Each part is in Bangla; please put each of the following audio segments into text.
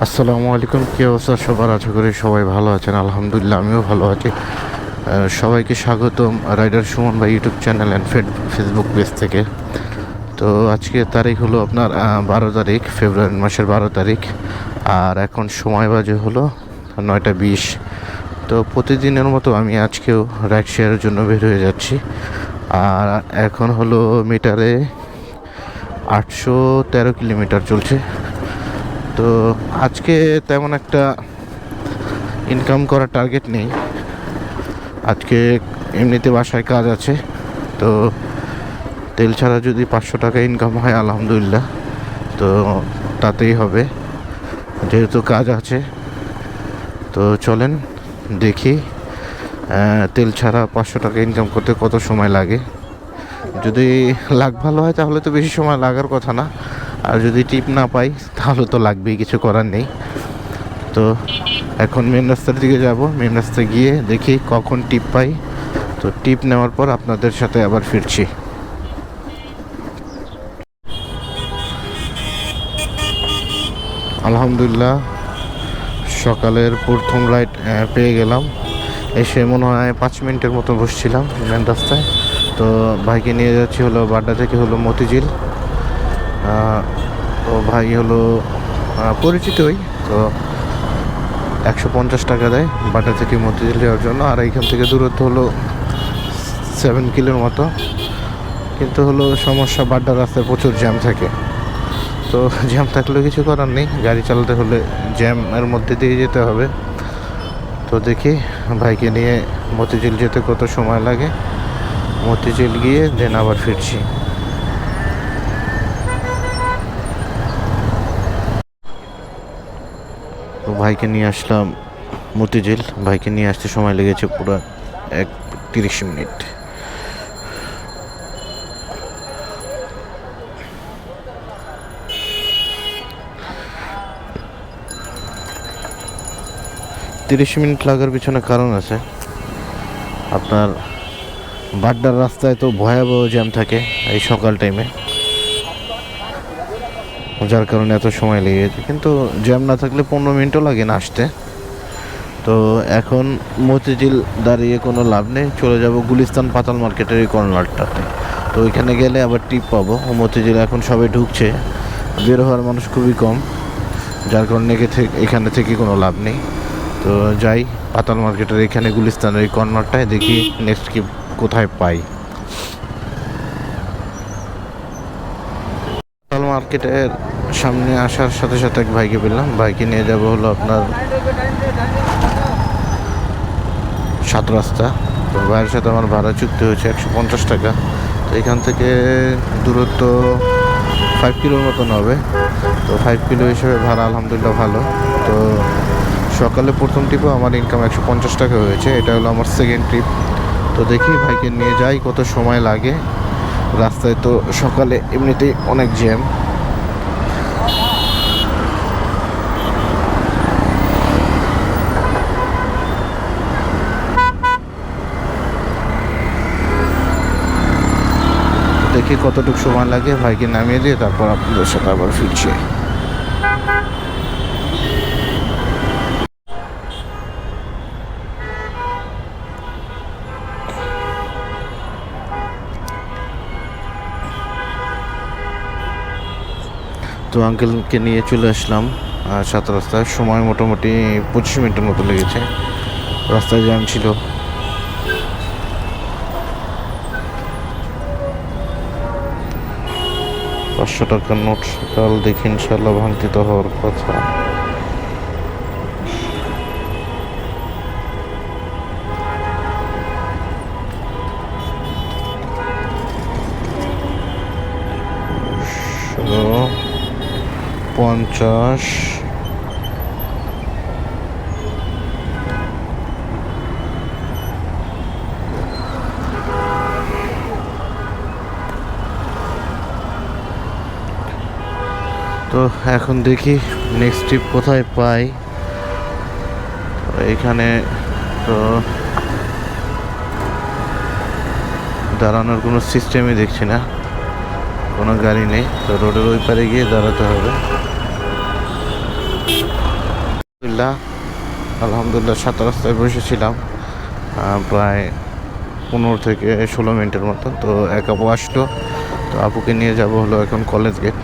আসসালামু আলাইকুম। কি অবস্থা সবার? আশা করি সবাই ভালো আছেন। আলহামদুলিল্লাহ আমিও ভালো আছি। সবাইকে স্বাগতম রাইডার সুমন ভাই YouTube channel and Facebook page থেকে। তো আজকে তারিখ হলো আপনার 12 তারিখ, ফেব্রুয়ারি মাসের 12 তারিখ। আর এখন সময় বাজে হলো 9টা 20। তো প্রতিদিনের মতো আমি আজকেও রাইড শেয়ারের জন্য বের হয়ে যাচ্ছি। আর এখন হলো মিটারে 813 কিলোমিটার চলছে। তো আজকে তেমন একটা ইনকাম করার টার্গেট নেই। আজকে এমনিতে বাসায় কাজ আছে, তো তেল ছাড়া যদি 500 টাকা ইনকাম হয় আলহামদুলিল্লাহ, তো তাতেই হবে। যেহেতু কাজ আছে, তো চলেন দেখি তেল ছাড়া 500 টাকা ইনকাম করতে কত সময় লাগে। যদি লাগ ভালো হয় তাহলে তো বেশি সময় লাগার কথা না, আর যদি টিপ না পাই তাহলে তো লাগবেই, কিছু করার নেই। তো এখন মেন রাস্তার দিকে যাব। মেন রাস্তায় গিয়ে দেখি কখন টিপ পাই। তো টিপ নেওয়ার পর আপনাদের সাথে আবার ফিরছি। আলহামদুলিল্লাহ সকালের প্রথম রাইড পেয়ে গেলাম। এসে মনে হয় 5 মিনিটের মতো বসছিলাম মেন রাস্তায়। তো ভাইকে নিয়ে যাচ্ছি হলো বাড্ডা থেকে হলো মতিঝিল। তো ভাই হলো পরিচিতই, তো 150 টাকা দেয় বাড্ডা থেকে মতিঝিল যাওয়ার জন্য। আর এইখান থেকে দূরত্ব হলো 7 কিলোর মতো। কিন্তু হলো সমস্যা, বাড্ডার রাস্তায় প্রচুর জ্যাম থাকে। তো জ্যাম থাকলেও কিছু করার নেই, গাড়ি চালাতে হলে জ্যামের মধ্যে দিয়ে যেতে হবে। তো দেখি ভাইকে নিয়ে মতিঝিল যেতে কত সময় লাগে। মতিঝিল গিয়ে দেন আবার ফিরছি। তো ভাইকে নিয়ে আসলাম মতিঝিল। ভাইকে নিয়ে আসতে সময় লেগেছে পুরো 30 মিনিট। তিরিশ মিনিট লাগার পিছনে কারণ আছে। আপনার বাড্ডার রাস্তায় তো ভয়াবহ জ্যাম থাকে এই সকাল টাইমে, যার কারণে এত সময় লেগে গেছে। কিন্তু জ্যাম না থাকলে 15 মিনিটও লাগে না আসতে। তো এখন মতিঝিল দাঁড়িয়ে কোনো লাভ নেই, চলে যাব গুলিস্তান পাতাল মার্কেটের এই কর্নারটাতে। তো ওইখানে গেলে আবার টিপ পাবো। মতিঝিল এখন সবাই ঢুকছে, বের হওয়ার মানুষ খুবই কম, যার কারণে এখানে থেকে কোনো লাভ নেই। তো যাই পাতাল মার্কেটের এখানে গুলিস্তানের এই কর্নারটায়, দেখি নেক্সট কি কোথায় পাই। পাতাল মার্কেটের সামনে আসার সাথে সাথে এক ভাইকে পেলাম। ভাইকে নিয়ে যাব হলো আপনার 7 রাস্তা। তো ভাইয়ের সাথে আমার ভাড়া চুক্তি হয়েছে 150 টাকা। তো এখান থেকে দূরত্ব 5 কিলোর মতন হবে। তো 5 কিলো হিসেবে ভাড়া আলহামদুলিল্লাহ ভালো। তো সকালে প্রথম ট্রিপও আমার ইনকাম 150 টাকা হয়েছে। এটা হলো আমার সেকেন্ড ট্রিপ। তো দেখি ভাইকে নিয়ে যাই কত সময় লাগে। রাস্তায় তো সকালে এমনিতেই অনেক জ্যাম। দেখি কতটুকু সময় লাগে, ভাইকে নামিয়ে দিয়ে তারপর আপনাদের সাথে আবার ফিরছি। তো আঙ্কেলকে নিয়ে চলে আসলাম 7 রাস্তায়। সময় মোটামুটি 25 মিনিটের মতো লেগেছে, রাস্তায় জ্যাম ছিল। 500 টাকার নোট কাল দেখি ইনশাল্লাহ ভাঙতি তো হওয়ার কথা। ষোলো 50। তো এখন দেখি নেক্সট ট্রিপ কোথায় পাই। এখানে তো দাঁড়ানোর কোনো সিস্টেমই দেখছি না, কোনো গাড়ি নেই। তো রোডের ওই পারে গিয়ে দাঁড়াতে হবে। আলহামদুলিল্লাহ 7 রাস্তায় বসেছিলাম প্রায় 15 থেকে 16 মিনিটের মতো। তো এক আপু আসলো, তো আপুকে নিয়ে যাব হলো এখন কলেজ গেট।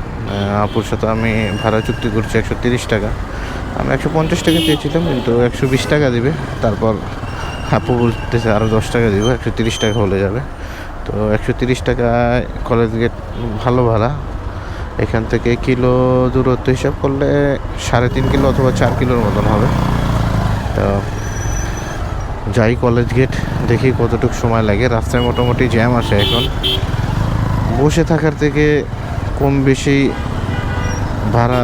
আপুর সাথে আমি ভাড়া চুক্তি করছি 130 টাকা। আমি 150 টাকা চেয়েছিলাম, কিন্তু 120 টাকা দিবে। তারপর আপু বলতেছে আরও 10 টাকা দিব, 130 টাকা হলে যাবে। তো 130 টাকায় কলেজ গেট ভালো ভাড়া। এখান থেকে কিলো দূরত্ব হিসাব করলে 3.5 কিলো অথবা 4 কিলোর মতন হবে। তো যাই কলেজ গেট, দেখি কতটুকু সময় লাগে। রাস্তায় মোটামুটি জ্যাম আসে এখন। বসে থাকার থেকে কম বেশি ভাড়া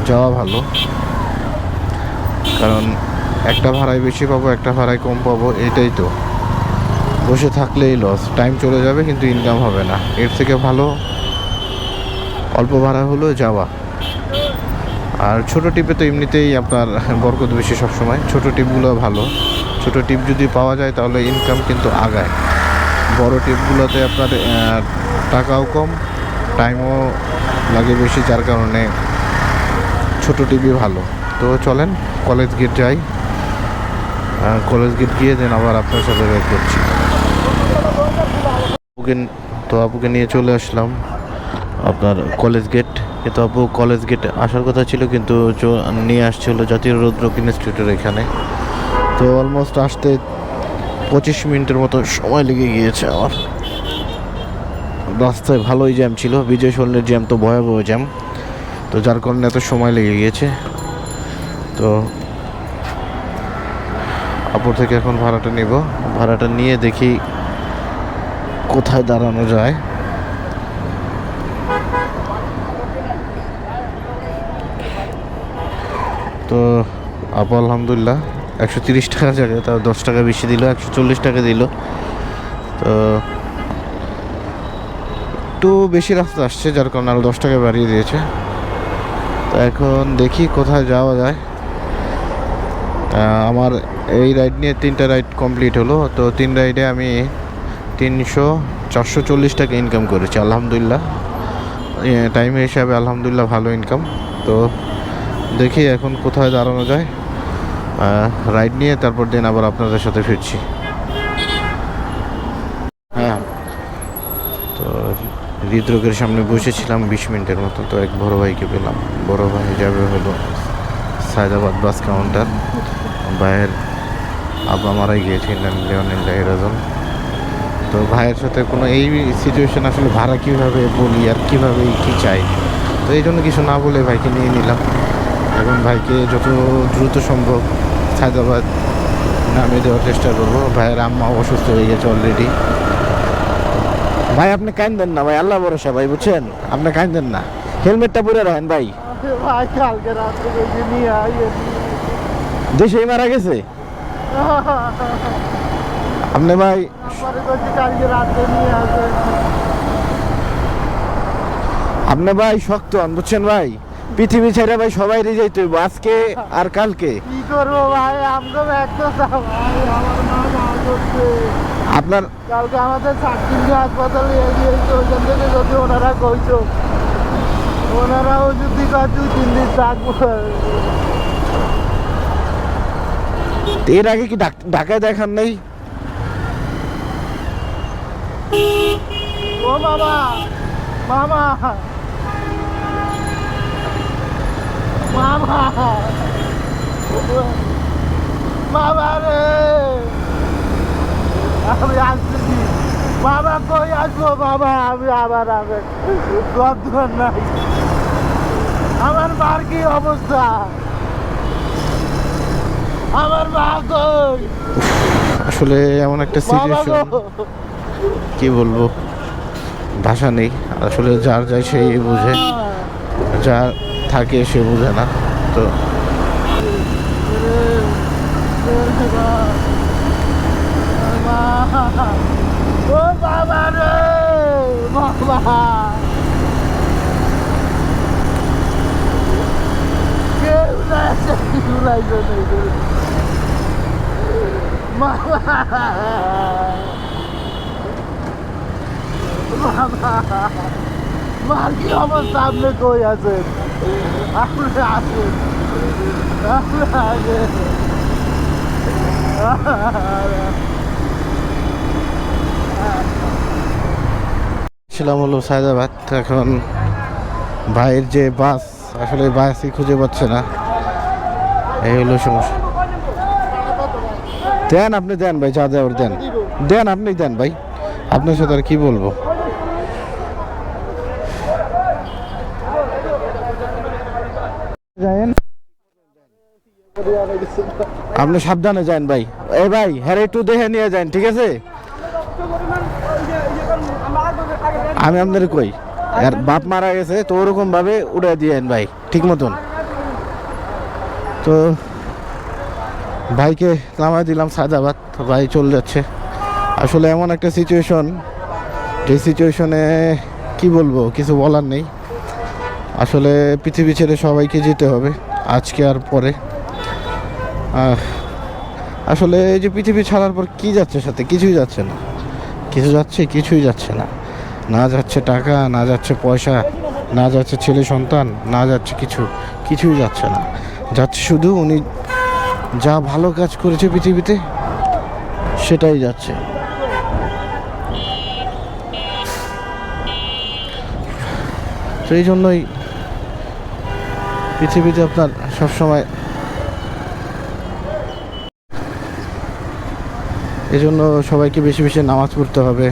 যাওয়া ভালো, কারণ একটা ভাড়ায় বেশি পাবো, একটা ভাড়ায় কম পাবো, এটাই তো। বসে থাকলেই লস, টাইম চলে যাবে কিন্তু ইনকাম হবে না। এর থেকে ভালো অল্প ভাড়া হলেও যাওয়া। আর ছোটো টিপে তো এমনিতেই আপনার বরকত বেশি সবসময়। ছোটো টিপগুলো ভালো, ছোটো টিপ যদি পাওয়া যায় তাহলে ইনকাম কিন্তু আগায়। বড় টিপগুলোতে আপনার টাকাও কম, টাইমও লাগে বেশি, যার কারণে ছোটো টিপই ভালো। তো চলেন কলেজ গেট যাই, কলেজ গেট গিয়ে দেন আবার আপনার সাথে বের করছি। আপুকে নিয়ে চলে আসলাম আপনার কলেজ গেট। কিন্তু আপু কলেজ গেট আসার কথা ছিল, কিন্তু নিয়ে আসছিল জাতীয় রৌদ্রক ইনস্টিটিউটের এখানে। তো অলমোস্ট আসতে 25 মিনিটের মতো সময় লেগে গিয়েছে আমার। রাস্তায় ভালোই জ্যাম ছিল, বিজয় সরণির জ্যাম তো ভয়াবহ জ্যাম, তো যার কারণে এত সময় লেগে গিয়েছে। তো আপুর থেকে এখন ভাড়াটা নিব, ভাড়াটা নিয়ে দেখি কোথায় দাঁড়ানো যায়। তো আপু আলহামদুলিল্লাহ 130 টাকার জায়গায় তাও 10 টাকা বেশি দিল, 140 টাকা দিল। তো একটু বেশি রাস্তা আসছে, যার কারণে আরও 10 টাকা বাড়িয়ে দিয়েছে। তো এখন দেখি কোথায় যাওয়া যায়। আমার এই রাইড নিয়ে 3টা রাইড কমপ্লিট হলো। তো 3 রাইডে আমি 440 টাকা ইনকাম করেছি আলহামদুলিল্লাহ। টাইমের হিসাবে আলহামদুলিল্লাহ ভালো ইনকাম। তো দেখি এখন কোথায় দাঁড়ানো যায়, রাইড নিয়ে তারপর দিন আবার আপনাদের সাথে ফিরছি। হ্যাঁ, তো হৃদরোগের সামনে বসেছিলাম 20 মিনিটের মতো। তো এক বড় ভাইকে পেলাম, বড় ভাই যাবে হলো সায়দাবাদ বাস কাউন্টার। ভাইয়ের আব্বা মারাই গিয়েছিলেন, লিওনেল ডাইরাজন। তো ভাইয়ের সাথে কোনো এই সিচুয়েশন আসলে ভাড়া কীভাবে বলি আর কীভাবে কী চাই, তো এই জন্য কিছু না বলে ভাইকে নিয়ে নিলাম। এখন ভাইকে যত দ্রুত সম্ভব সায়দাবাদ নামিয়ে দেওয়ার চেষ্টা করবো। ভাইয়ের আম্মা অসুস্থ হয়ে গেছে অলরেডি। ভাই আপনি কাঁদেন না ভাই, আল্লাহ ভরসা ভাই, বুঝছেন? আপনি কাঁদেন না, হেলমেটটা পরে রাখেন ভাই। কালকে রাত্রে দেশেই মারা গেছে আপনি ভাই। আপনি ভাই শক্ত হন, বুঝছেন ভাই? পৃথিবী ছেড়ে ভাই সবাই যাইতে হইব আজকে আর কালকে। কি করবো ভাই, আপনার কালকে আমাদের সাতদিনকে হাসপাতালে ওইখান থেকে যদি ওনারা কইতো, ওনারাও যদি 2-3 দিন থাকবো। এর আগে কি ঢাকায় দেখান নাই? ও মামা, মামা, মামা, মামা রে, আমি আসছি। বাবা কই আসবো বাবা, আমি আবার গন্ধ নাই। আমার মার কি অবস্থা, আমার মা কই? আসলে এমন একটা সিচুয়েশন, কি বলবো, ভাষা নেই। আসলে যার যায় সেই বুঝে, যা থাকে সে বুঝে না। তো ও বাবা রে, বাবা কেউ মার কি অবস্থা, আপনি কই আছেন? ছিলাম হলো সায়দাবাদ। এখন ভাইয়ের যে বাস, আসলে বাসই খুঁজে পাচ্ছে না, এই হলো সমস্যা। দেন আপনি, দেন ভাই, যা দেওয়ার দেন, দেন আপনি, দেন ভাই, আপনার সাথে আর কি বলবো। আপনি সাবধানে যান ভাই। এই ভাই, হ্যাঁ একটু দেখে নিয়ে যান, ঠিক আছে? আমি আপনার কই, আর বাপ মারা গেছে তো ওরকম ভাবে উড়ে দিয়েন ভাই, ঠিক মতন। তো ভাইকে নামাই দিলাম সায়দাবাদ, তো ভাই চলে যাচ্ছে। আসলে এমন একটা সিচুয়েশন, যে সিচুয়েশনে কি বলবো, কিছু বলার নেই। আসলে পৃথিবী ছেড়ে সবাইকে যেতে হবে আজকে আর পরে। আসলে এই যে পৃথিবী ছাড়ার পর কি যাচ্ছে সাথে, কিছুই যাচ্ছে না। কিছু যাচ্ছে, কিছুই যাচ্ছে না। না যাচ্ছে টাকা, না যাচ্ছে পয়সা, না যাচ্ছে ছেলে সন্তান, না যাচ্ছে কিছুই যাচ্ছে না। যাচ্ছে শুধু উনি যা ভালো কাজ করেছে পৃথিবীতে, সেটাই যাচ্ছে। সেই জন্যই পৃথিবীতে আপনার সবসময়, এই জন্য সবাইকে বেশি বেশি নামাজ পড়তে হবে,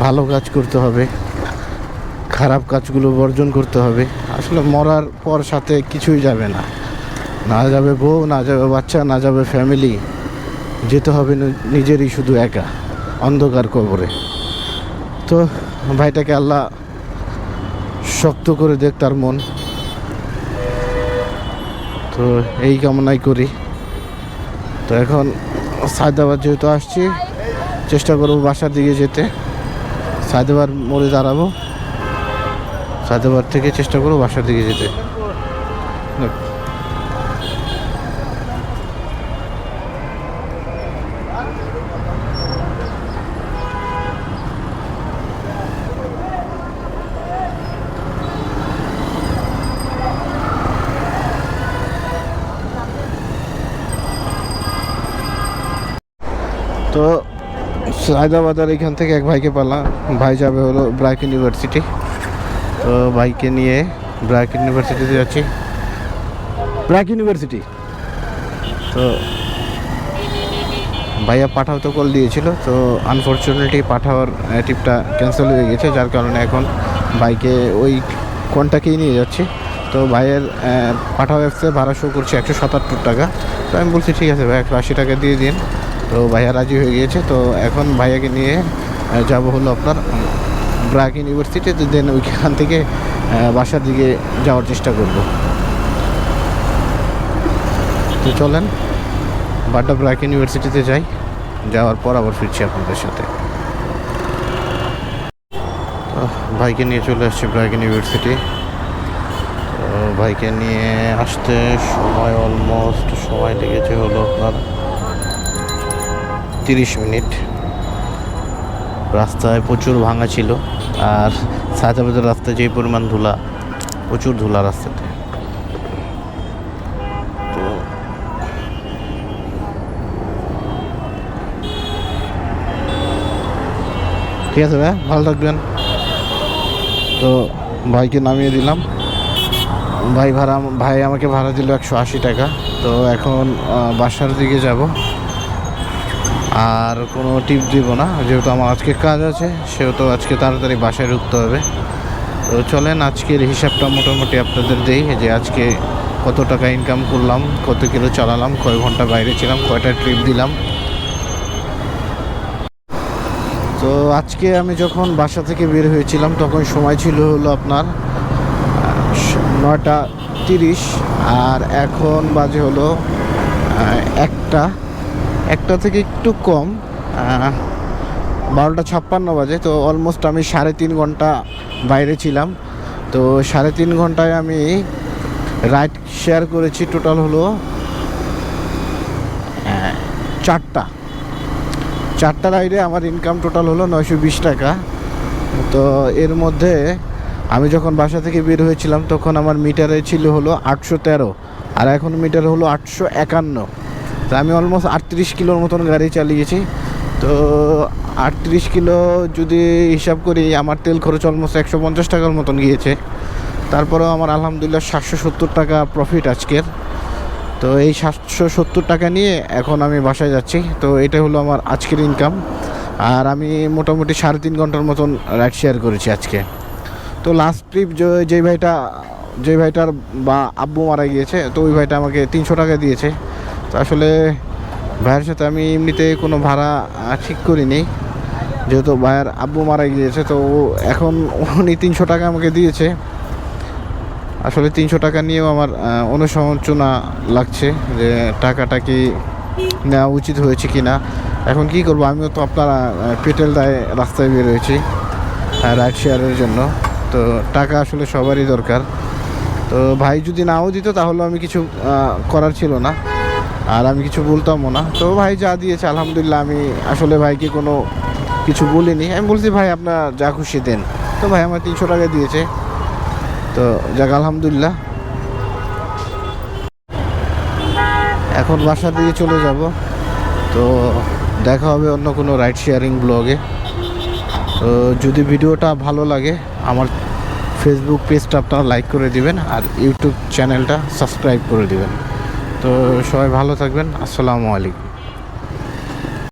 ভালো কাজ করতে হবে, খারাপ কাজগুলো বর্জন করতে হবে। আসলে মরার পর সাথে কিছুই যাবে না, না যাবে বউ, না যাবে বাচ্চা, না যাবে ফ্যামিলি, যেতে হবে নিজেরই শুধু একা অন্ধকার কবরে। তো ভাইটাকে আল্লাহ শক্ত করে দেখ তার মন, তো এই কামনাই করি। তো এখন সায়দাবাদ যেহেতু আসছি, চেষ্টা করবো বাসার দিকে যেতে। সায়দাবাদ মোড়ে দাঁড়াবো, সায়দাবাদ থেকে চেষ্টা করবো বাসার দিকে যেতে। তো সায়দাবাদের এখান থেকে এক ভাইকে পেলাম, ভাই যাবে হলো ব্র্যাক ইউনিভার্সিটি। তো ভাইকে নিয়ে ব্র্যাক ইউনিভার্সিটিতে যাচ্ছি, ব্র্যাক ইউনিভার্সিটি। তো ভাইয়া পাঠাও তো কল দিয়েছিল, তো আনফর্চুনেটলি পাঠাওয়ার ট্রিপটা ক্যান্সেল হয়ে গেছে, যার কারণে এখন বাইকে ওই কোনটাকেই নিয়ে যাচ্ছি। তো ভাইয়ের পাঠাও অ্যাপসে ভাড়া শো করছে 177 টাকা। তো আমি বলছি ঠিক আছে ভাই, 180 টাকা দিয়ে দিন। তো ভাইয়া রাজি হয়ে গিয়েছে। তো এখন ভাইয়াকে নিয়ে যাব হলো আপনার ব্র্যাক ইউনিভার্সিটি, দেন ওইখান থেকে বাসার দিকে যাওয়ার চেষ্টা করব। তো চলেন বাড্ডা ব্র্যাক ইউনিভার্সিটিতে যাই, যাওয়ার পর আবার ফিরছি আপনাদের সাথে। ভাইকে নিয়ে চলে আসছি ব্র্যাক ইউনিভার্সিটি। তো ভাইকে নিয়ে আসতে অলমোস্ট সময় লেগেছে হলো আপনার 30 মিনিট। রাস্তায় প্রচুর ভাঙা ছিল, আর সায়দাবাদের রাস্তায় যে পরিমাণ ধুলা, প্রচুর ধুলা রাস্তাতে। তো ঠিক আছে ভাই, ভালো থাকবেন। তো ভাইকে নামিয়ে দিলাম, ভাই আমাকে ভাড়া দিল 180 টাকা। তো এখন বাসার দিকে যাব, আর কোনো টিপ দিব না, যেহেতু আমার আজকে কাজ আছে, সেহেতু আজকে তাড়াতাড়ি বাসায় ঢুকতে হবে। তো চলেন আজকের হিসাবটা মোটামুটি আপনাদের দেই, যে আজকে কত টাকা ইনকাম করলাম, কত কিলো চালালাম, কয় ঘন্টা বাইরে ছিলাম, কয়টা ট্রিপ দিলাম। তো আজকে আমি যখন বাসা থেকে বের হয়েছিলাম তখন সময় ছিল হলো আপনার 9:30, আর এখন বাজে হলো 1টা থেকে একটু কম, 12:56 বাজে। তো অলমোস্ট আমি 3.5 ঘন্টা বাইরে ছিলাম। তো 3.5 ঘন্টায় আমি রাইড শেয়ার করেছি টোটাল হলো 4টা রাইডে আমার ইনকাম টোটাল হলো 920 টাকা। তো এর মধ্যে আমি যখন বাসা থেকে বের হয়েছিলাম তখন আমার মিটারে ছিল হলো 813, আর এখন মিটার হলো 851। তো আমি অলমোস্ট 38 কিলোর মতন গাড়ি চালিয়েছি। তো 38 কিলো যদি হিসাব করি, আমার তেল খরচ অলমোস্ট 150 টাকার মতন গিয়েছে। তারপরেও আমার আলহামদুলিল্লাহ 770 টাকা প্রফিট আজকের। তো এই 770 টাকা নিয়ে এখন আমি বাসায় যাচ্ছি। তো এটা হলো আমার আজকের ইনকাম। আর আমি মোটামুটি 3.5 ঘন্টার মতন রাইড শেয়ার করেছি আজকে। তো লাস্ট ট্রিপ যে ভাইটার বা আব্বু মারা গিয়েছে, তো ওই ভাইটা আমাকে 300 টাকা দিয়েছে। তো আসলে ভাইয়ের সাথে আমি এমনিতে কোনো ভাড়া ঠিক করিনি, যেহেতু ভাইয়ের আব্বু মারা গিয়েছে। তো এখন উনি 300 টাকা আমাকে দিয়েছে। আসলে 300 টাকা নিয়েও আমার অনুশোচনা লাগছে যে টাকাটা কি নেওয়া উচিত হয়েছে কি না। এখন কি করব, আমিও তো আপনার পেটেল দায়ে রাস্তায় বেরোয়েছি রাইড শেয়ারের জন্য। তো টাকা আসলে সবারই দরকার। তো ভাই যদি নাও দিত তাহলে আমি কিছু করার ছিল না, আর আমি কিছু বলতামও না। তো ভাই যা দিয়েছে আলহামদুলিল্লাহ, আমি আসলে ভাইকে কোনো কিছু বলিনি। আমি বলছি ভাই আপনার যা খুশি দেন। তো ভাই আমার 300 টাকা দিয়েছে। তো যাক আলহামদুলিল্লাহ। এখন বাসার দিকে চলে যাব। তো দেখা হবে অন্য কোনো রাইড শেয়ারিং ব্লগে। তো যদি ভিডিওটা ভালো লাগে, আমার ফেসবুক পেজটা আপনারা লাইক করে দিবেন, আর ইউটিউব চ্যানেলটা সাবস্ক্রাইব করে দিবেন। তো সবাই ভালো থাকবেন। আসসালামু আলাইকুম।